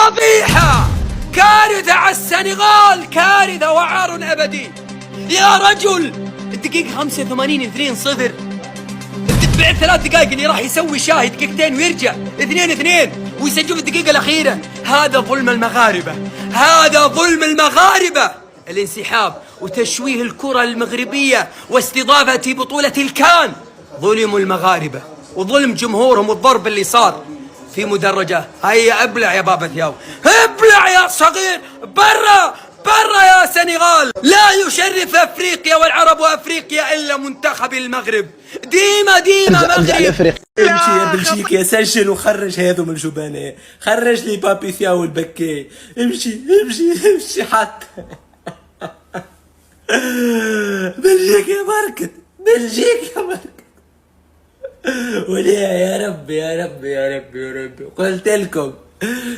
فضيحة، كارثة على السنغال، كارثة وعار أبدي. يا رجل الدقيقة 85 2-0، بعد 3 دقائق اللي راح يسوي شاهي دقيقتين ويرجع 2-2 ويسجل في الدقيقة الأخيرة. هذا ظلم المغاربة، هذا ظلم المغاربة. الانسحاب وتشويه الكرة المغربية واستضافة بطولة الكان ظلموا المغاربة وظلم جمهورهم، والضرب اللي صار في مدرجة. هيا ابلع يا بابا ثياو، ابلع يا صغير، برا برا يا سنغال. لا يشرف افريقيا والعرب وافريقيا الا منتخب المغرب. ديما مغرب. امشي يا بلجيكا، سجل وخرج هذو من الجبناء، خرج لي بابي ثياو البكي. امشي حتى بلجيكا بركت، بلجيكا بركت. ولا يا ربي قلت لكم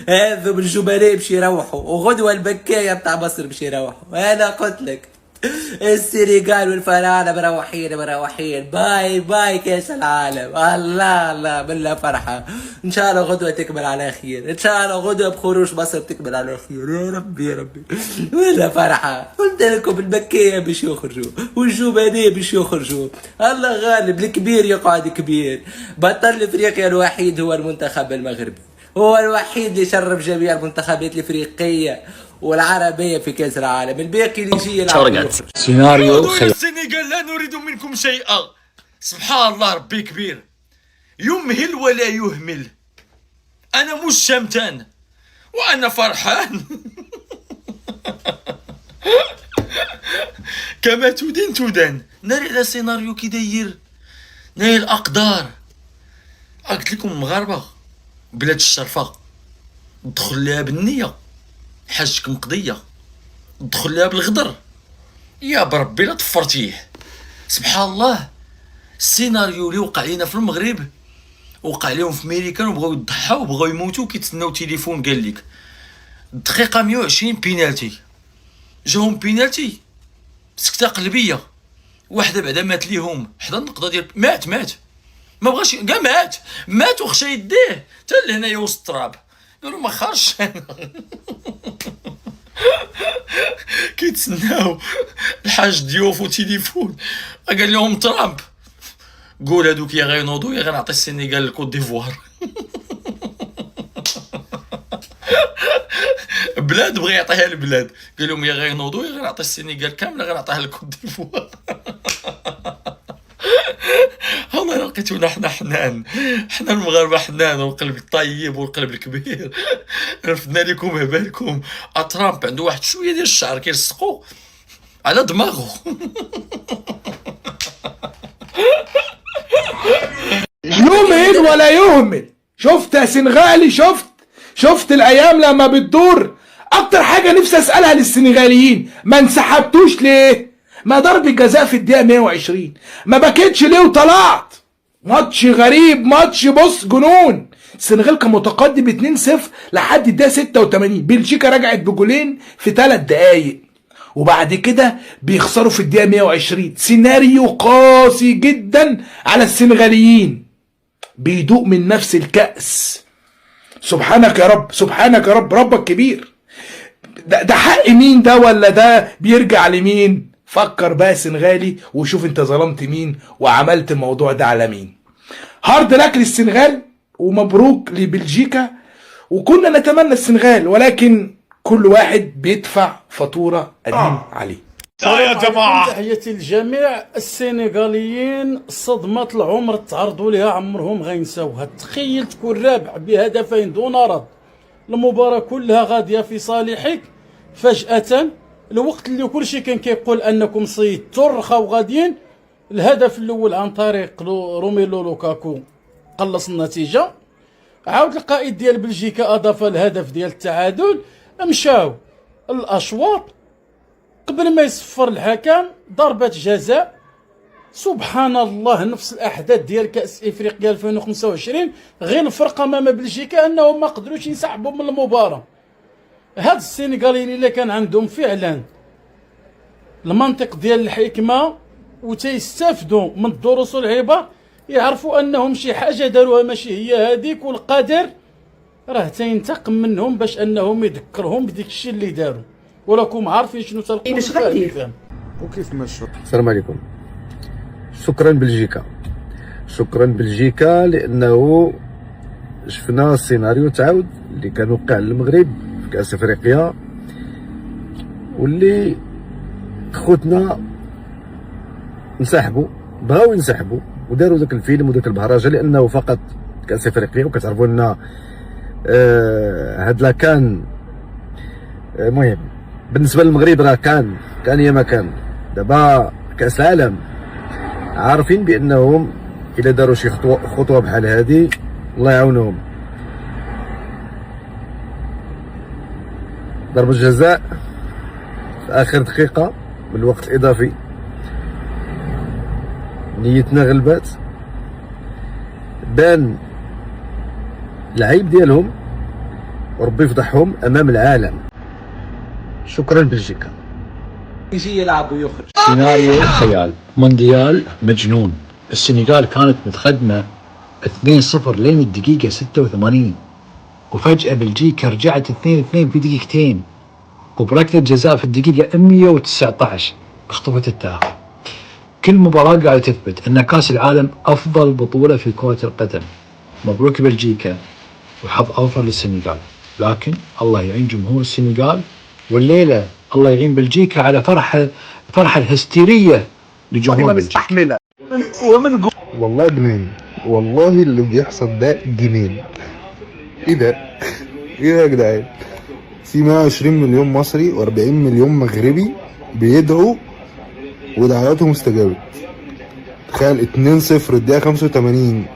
هذو بالجبناء باش يروحوا، وغدوه البكايه بتاع مصر باش يروحوا. انا قلت لك السنغال والفراعنه مروحين. باي كاس العالم. الله بالله فرحه. ان شاء الله غدوه تكمل على خير، ان شاء الله غدوه بخروج مصر تكمل على خير. يا ربي بالله فرحه. قلت لكم البكايه باش يخرجوا والجبناء باش يخرجوا. الله غالب، الكبير يقعد كبير. بطل افريقيا الوحيد هو المنتخب المغربي، هو الوحيد اللي شرف جميع المنتخبات الافريقيه والعربيه في كاس العالم. الباقي اللي يجي يلعب سيناريو خير. السنغال لا نريد منكم شيئا. سبحان الله ربي كبير، يمهل ولا يهمل. انا مش شمتان وانا فرحان. كما تدين ناري على سيناريو كي داير، ناري الاقدار. قلت لكم المغاربه بلاد الشرفه، دخل لها بالنيه حاجتك مقضيه، دخل لها بالغدر يا بربي لا طفرتيه. سبحان الله، السيناريو اللي وقع لينا في المغرب وقع لهم في امريكان، وبغاو يضحاو وبغاو يموتوا كيتسناو تليفون قال لك الدقيقه 120 بينالتي. جاهم بينالتي سكته قلبيه، واحده بعدا مات ليهم حدا النقطه ديال مات ما بغاش كاع مات وخشى يديه حتى لهنايا وسط التراب. قالوا ما خرجش. كيتسناو الحاج ضيوف وتليفون. قال لهم ترامب قول هذوك يا غينوضوا يا غنعطي السنغال لكوت ديفوار. بلاد بغى يعطيها البلاد، قال لهم يا غينوضوا يا غنعطي السنغال كامله غنعطيها لكوت ديفوار. والله لقيتونا حنا المغاربه حنان، والقلب الطيب والقلب الكبير. رفدنا لكم هبالكم. ترامب عنده واحد شويه ديال الشعر كيلصقو على دماغه. يمهل ولا يهمل. شفت يا سنغالي، شفت الايام لما بتدور. اكتر حاجه نفسي اسالها للسنغاليين، ما انسحبتوش ليه؟ ما ضرب الجزاء في الدقيقه 120، ما بكيتش ليه وطلعت؟ ماتش غريب، ماتش بص جنون. السنغال كان متقدم 2-0 لحد الدقيقه 86، بلجيكا رجعت بجولين في 3 دقايق، وبعد كده بيخسروا في الدقيقه 120. سيناريو قاسي جدا على السنغاليين، بيدوق من نفس الكأس. سبحانك يا رب، سبحانك يا رب، ربك كبير. ده حق مين ده، ولا ده بيرجع لمين؟ فكر بقى سنغالي وشوف انت ظلمت مين وعملت الموضوع ده على مين. هارد لك للسنغال ومبروك لبلجيكا، وكنا نتمنى السنغال، ولكن كل واحد بيدفع فاتورة قديم عليه. يا جماعة تحياتي للجميع. السنغاليين صدمة العمر تعرضوا لها عمرهم غينساوها. تخيل تكون رابع بهدفين دون رد، المباراة كلها غادية في صالحك، فجأة الوقت اللي كلشي كان كيقول انكم صيدتوا رخاو غاديين، الهدف الاول عن طريق روميلو لوكاكو قلص النتيجة. عاود القائد ديال بلجيكا اضاف الهدف ديال التعادل. مشاو الاشواط قبل ما يصفر الحكم ضربة جزاء. سبحان الله، نفس الاحداث ديال كأس افريقيا 2025، غير الفرق امام بلجيكا انهم ما قدروش ينسحبوا من المباراة. هاد السنغاليين اللي كان عندهم فعلا المنطق ديال الحكمة وتيستافدوا من الدروس والعبر، يعرفوا انهم شي حاجة داروها ماشي هي هذيك، والقدر راه تينتقم منهم باش انهم يذكرهم بديك الشيء اللي داروا، وراكم عارفين شنو تلقوا فاهم. وكيف مشى؟ السلام عليكم. شكرا بلجيكا، شكرا بلجيكا، لانه شفنا السيناريو تعاود اللي كان وقع للمغرب في كاس افريقيا، واللي خوتنا انسحبوا، بغاو ينسحبوا وداروا ذاك الفيلم وذاك البهرجه، لانه فقط كاس افريقيا. وكتعرفوا ان هاد لا كان المهم بالنسبه للمغرب راه كان يا ما كان. دابا كاس العالم عارفين بانهم الا داروا شي خطوه بحال هذه الله يعاونهم. ضربة جزاء في اخر دقيقه من الوقت الاضافي، نيتنا غلبات، بان العيب ديالهم وربي يفضحهم امام العالم. شكرا بلجيكا. يجي يلعب ويخرج. سيناريو خيال، مونديال مجنون. السنغال كانت متقدمة 2-0 لين الدقيقة 86، وفجأة بلجيكا رجعت 2-2 في دقيقتين، وبركلة جزاء في الدقيقة 119 اخطفت التأهل. كل مباراة قاعدة تثبت أن كأس العالم أفضل بطولة في كرة القدم. مبروك بلجيكا وحظ أوفر للسنغال، لكن الله يعين جمهور السنغال، والليلة الله يعين بلجيكا على فرحة الهستيرية لجمهور بلجيكا. والله جنين، والله اللي بيحصل ده جنين. ايه ده؟ ايه ده يا جدعان؟ في 120 مليون مصري و40 مليون مغربي بيدعوا ودعواتهم استجابت. تخيل 2-0 الدقيقة 85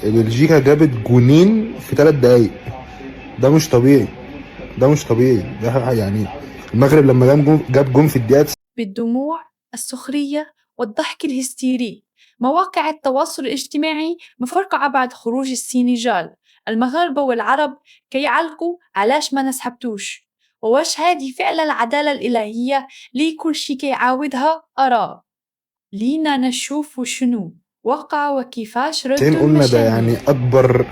بلجيكا جابت جونين في 3 دقايق. ده مش طبيعي، ده مش طبيعي. ده يعني المغرب لما جاب جون في الدقيقة بالدموع، السخرية والضحك الهستيري. مواقع التواصل الاجتماعي مفرقعة بعد خروج السنغال. المغاربة والعرب كيعلقوا علاش ما نسحبتوش، وواش هذه فعلا العدالة الإلهية لي كل شي كيعاودها أراه. لينا نشوف شنو وقع وكيفاش ردوا قلنا ده المشاهير. يعني أكبر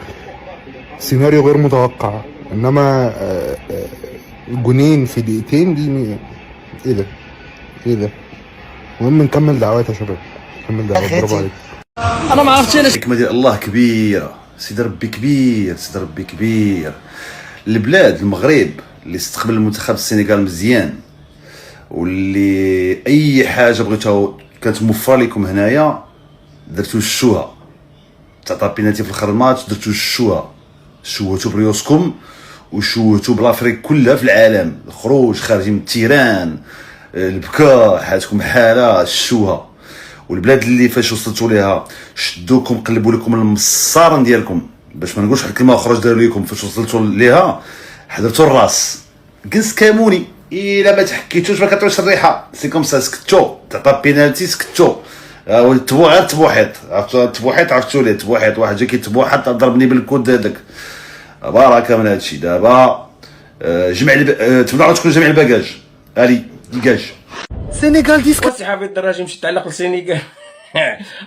سيناريو غير متوقع، إنما جونين في دقيقتين دي ايه ده؟ ايه ده؟ المهم نكمل دعوات يا شباب، نكمل دعوات. برافو عليك. انا ما عرفتش انا الحكمة ديال الله كبيرة، سيدي ربي كبير، سيدي ربي كبير. البلاد المغرب اللي استقبل المنتخب السنغال مزيان، واللي اي حاجه بغيتها كانت موفره لكم هنايا درتو الشوها. تعطى بينالتي في اخر الماتش درتو الشوها، شوهتو بريوسكم وشوهتو بالافريق كلها في العالم. الخروج خارجين من التيران، البكاء، حالتكم حاله الشوها. والبلاد اللي فاش وصلتوا ليها شدوكم قلبوا لكم المصارن ديالكم، باش ما نقولش واحد الكلمه اخرى داروا لكم فاش وصلتوا ليها، حضرتوا الراس. جنس كاموني الا ما تحكيتوش ما كتعوش الريحه، سي كوم سا. سكتو تعطى بينالتي، سكتو. تبوع غير تبوحيط، تبوحيط عرفتوا ليه تبوحيط. واحد جا كيتبوحط ضربني بالكود هذاك. بركه من هادشي. دابا جمع تبداو تكون جمع الباكاج. الي ديكاج السنغال ديسك. صحابي الدراجي مشى تعلق للسنغال.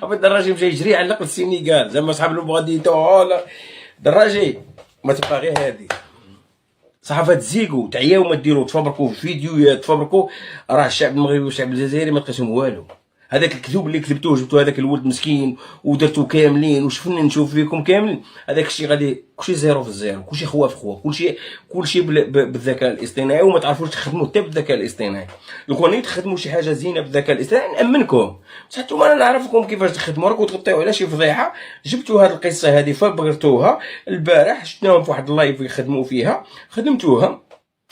ابو الدراجي مشى يجري علق للسنغال، زعما صحاب المغاديتو. لا دراجي ما تبقى غير هادي. صحافه تزيقوا تعياو ما ديروا، تفبركوا في فيديوهات، تفبركوا. راه الشعب المغربي والشعب الجزائري ما لقيتهم والو. هذاك الكذوب اللي كذبتوه جبتوا هذاك الولد مسكين ودرتو كاملين وشفنا نشوف فيكم كاملين، هذاك الشيء غادي كلشي زيرو في الزيرو، كلشي خوا في خوا، كلشي بالذكاء الاصطناعي. وما تعرفوش تخدموا حتى بالذكاء الاصطناعي. لو كان تخدموا شي حاجه زينه بالذكاء الاصطناعي نامنكم، بصح نتوما انا نعرفكم كيفاش تخدموا. راكم تغطيو على شي فضيحه. جبتوا هذه القصه هذه فبرتوها البارح، شفناهم في واحد اللايف يخدموا فيها، خدمتوها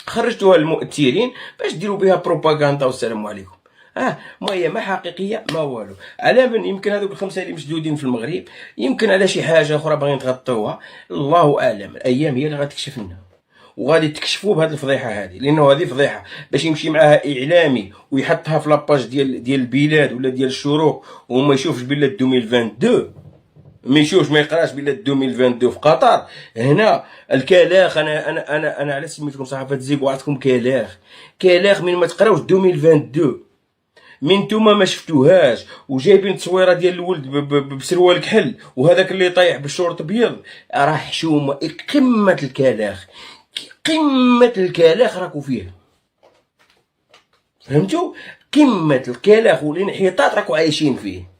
خرجتوها للمؤثرين باش ديروا بها بروباغندا والسلام عليكم. ما هي ما حقيقيه ما والو. على من يمكن هذوك الخمسه اللي مشدودين في المغرب يمكن على شي حاجه اخرى باغيين تغطوها، الله اعلم. الايام هي اللي غتكشف لنا، وغادي تكشفوا بهذه الفضيحه هذه، لانه هذه فضيحه باش يمشي معاها اعلامي ويحطها في لاباج ديال البلاد ولا ديال الشروق وما يشوفش بلاد 2022، ما يشوفش ما يقراش بلاد 2022 في قطر. هنا الكلاخ. انا على سميتكم صحافه زيك وعطتكم كلاخ من ما تقراوش 2022. من نتوما ما شفتوهاش وجايبين تصويره ديال الولد بسروال كحل وهذاك اللي طايح بالشورت ابيض، راه حشومه قمه الكلاخ، قمه الكلاخ راكو فيها، فهمتوا؟ قمه الكلاخ والانحطاط راكو عايشين فيه.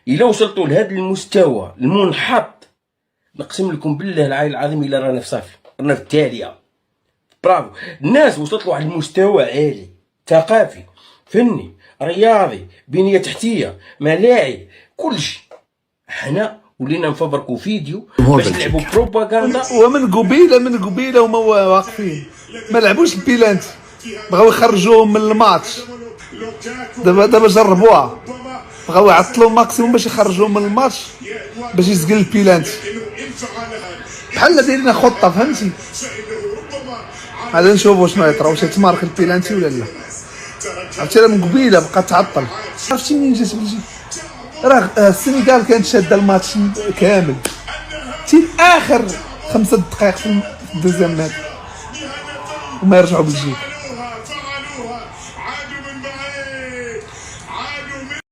الا وصلتوا لهذا المستوى المنحط نقسم لكم بالله العلي العظيم الا رانا في صافي، رانا في التاليه. برافو، الناس وصلت لواحد المستوى عالي، ثقافي، فني، رياضي، بنيه تحتيه، ملاعب، كلشي. حنا ولينا نفبركوا فيديو باش نلعبوا بروباغندا. ومن قبيله هما واقفين ما لعبوش البيلانتي، بغاو يخرجوهم من الماتش. دابا جربوها، بغاو يعطلوا ماكسيموم باش يخرجوهم من الماتش باش يسقل البيلانتي. بحال دايرين خطه، فهمتي؟ هذا نشوفوا شنو يطرا، واش يتمارك البيلانتي ولا لا. عرفتي راه من قبيله بقى تعطل. عرفتي منين جات بلجيكا؟ راه السنغال كانت شاده الماتش كامل حتى اخر 5 دقائق في الدوزيام مات وما يرجعوا بلجيكا.